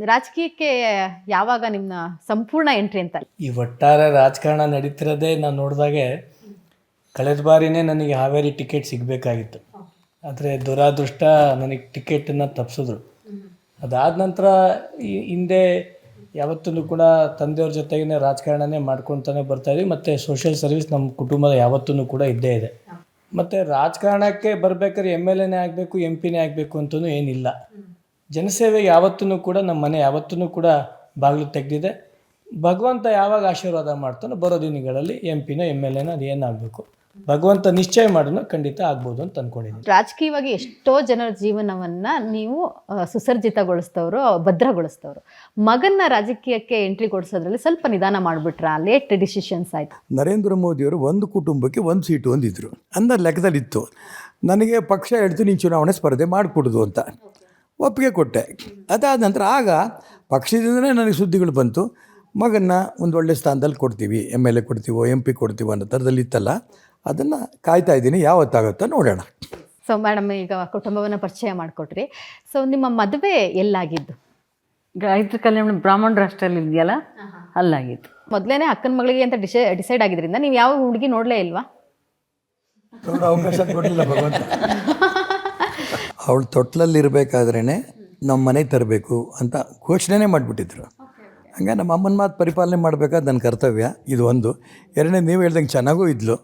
ರಾಜಕೀಯಕ್ಕೆ ಯಾವಾಗ ನಿಮ್ಮ ಸಂಪೂರ್ಣ ಎಂಟ್ರಿ ಅಂತ? ಈ ಒಟ್ಟಾರೆ ರಾಜಕಾರಣ ನಡೀತಿರೋದೇ ನಾನು ನೋಡಿದಾಗೆ ಕಳೆದ ಬಾರಿನೇ ನನಗೆ ಹಾವೇರಿ ಟಿಕೆಟ್ ಸಿಗಬೇಕಾಗಿತ್ತು. ಆದರೆ ದುರಾದೃಷ್ಟ ನನಗೆ ಟಿಕೆಟನ್ನು ತಪ್ಪಿಸಿದ್ರು. ಅದಾದ ನಂತರ ಈ ಹಿಂದೆ ಯಾವತ್ತೂ ಕೂಡ ತಂದೆಯವ್ರ ಜೊತೆಗೇ ರಾಜಕಾರಣನೇ ಮಾಡ್ಕೊತಾನೆ ಬರ್ತಾಯಿದ್ವಿ. ಮತ್ತು ಸೋಷಿಯಲ್ ಸರ್ವಿಸ್ ನಮ್ಮ ಕುಟುಂಬದ ಯಾವತ್ತೂ ಕೂಡ ಇದ್ದೇ ಇದೆ. ಮತ್ತು ರಾಜಕಾರಣಕ್ಕೆ ಬರಬೇಕಾದ್ರೆ MLAನೇ ಆಗಬೇಕು, MP ಆಗಬೇಕು ಅಂತಲೂ ಏನಿಲ್ಲ. ಜನಸೇವೆಗೆ ಯಾವತ್ತೂ ಕೂಡ ನಮ್ಮ ಮನೆ ಯಾವತ್ತೂ ಕೂಡ ಬಾಗಿಲು ತೆಗೆದಿದೆ. ಭಗವಂತ ಯಾವಾಗ ಆಶೀರ್ವಾದ ಮಾಡ್ತಾನೋ ಬರೋ ದಿನಗಳಲ್ಲಿ MP MLAನ ಅದು ಏನಾಗಬೇಕು ಭಗವಂತ ನಿಶ್ಚಯ ಮಾಡೋಣ, ಖಂಡಿತ ಆಗ್ಬೋದು ಅಂತ ಅಂದ್ಕೊಂಡಿದ್ದೀನಿ. ರಾಜಕೀಯವಾಗಿ ಎಷ್ಟೋ ಜನರ ಜೀವನವನ್ನು ನೀವು ಸುಸರ್ಜಿತಗೊಳಿಸ್ತವರು, ಭದ್ರಗೊಳಿಸ್ತವರು. ಮಗನ್ನ ರಾಜಕೀಯಕ್ಕೆ ಎಂಟ್ರಿ ಕೊಡಿಸೋದ್ರಲ್ಲಿ ಸ್ವಲ್ಪ ನಿಧಾನ ಮಾಡಿಬಿಟ್ರಾ? ಲೇಟ್ ಡಿಸಿಷನ್ಸ್ ಆಯಿತು. ನರೇಂದ್ರ ಮೋದಿಯವರು ಒಂದು ಕುಟುಂಬಕ್ಕೆ ಒಂದು ಸೀಟು ಒಂದಿದ್ರು ಅನ್ನೋ ಲೆಕ್ಕದಲ್ಲಿತ್ತು. ನನಗೆ ಪಕ್ಷ ಹೇಳ್ತು ನೀನು ಚುನಾವಣೆ ಸ್ಪರ್ಧೆ ಮಾಡಿಕೊಡೋದು ಅಂತ ಒಪ್ಪಿಗೆ ಕೊಟ್ಟೆ. ಅದಾದ ನಂತರ ಆಗ ಪಕ್ಷದಿಂದಲೇ ನನಗೆ ಸುದ್ದಿಗಳು ಬಂತು, ಮಗನ್ನ ಒಂದು ಒಳ್ಳೆ ಸ್ಥಾನದಲ್ಲಿ ಕೊಡ್ತೀವಿ, MLA ಕೊಡ್ತೀವೋ MP ಕೊಡ್ತೀವೋ ಅನ್ನೋ ಥರದಲ್ಲಿ ಇತ್ತಲ್ಲ. ಅದನ್ನು ಕಾಯ್ತಾ ಇದ್ದೀನಿ, ಯಾವತ್ತಾಗುತ್ತೋ ನೋಡೋಣ. ಸೊ ಮೇಡಮ್, ಈಗ ಕುಟುಂಬವನ್ನು ಪರಿಚಯ ಮಾಡಿಕೊಟ್ರಿ. ಸೊ ನಿಮ್ಮ ಮದುವೆ ಎಲ್ಲಾಗಿದ್ದು? ಗಾಯತ್ರಿ ಕಲ್ಯಾಣ ಬ್ರಾಹ್ಮಣ ರಾಷ್ಟ್ರಲ್ಲಿ ಇದೆಯಲ್ಲ, ಅಲ್ಲಾಗಿತ್ತು. ಮೊದಲೇ ಅಕ್ಕನ ಮಗಳಿಗೆ ಅಂತ ಡಿಸೈಡ್ ಆಗಿದ್ರಿಂದ ನೀವು ಯಾವ ಹುಡುಗಿ ನೋಡಲೇ ಇಲ್ವಾ? ಅವಕಾಶ ಕೊಡಲಿಲ್ಲ ಭಗವಂತ. ಅವಳು ತೊಟ್ಲಲ್ಲಿರಬೇಕಾದ್ರೇ ನಮ್ಮ ಮನೆಗೆ ತರಬೇಕು ಅಂತ ಘೋಷಣೆನೇ ಮಾಡಿಬಿಟ್ಟಿದ್ರು. ಹಂಗೆ ನಮ್ಮ ಅಮ್ಮನ ಮಾತು ಪರಿಪಾಲನೆ ಮಾಡಬೇಕಾದ ನನ್ನ ಕರ್ತವ್ಯ ಇದು ಒಂದು. ಎರಡನೇ, ನೀವು ಹೇಳ್ದಂಗೆ ಚೆನ್ನಾಗೂ ಇದ್ಲು.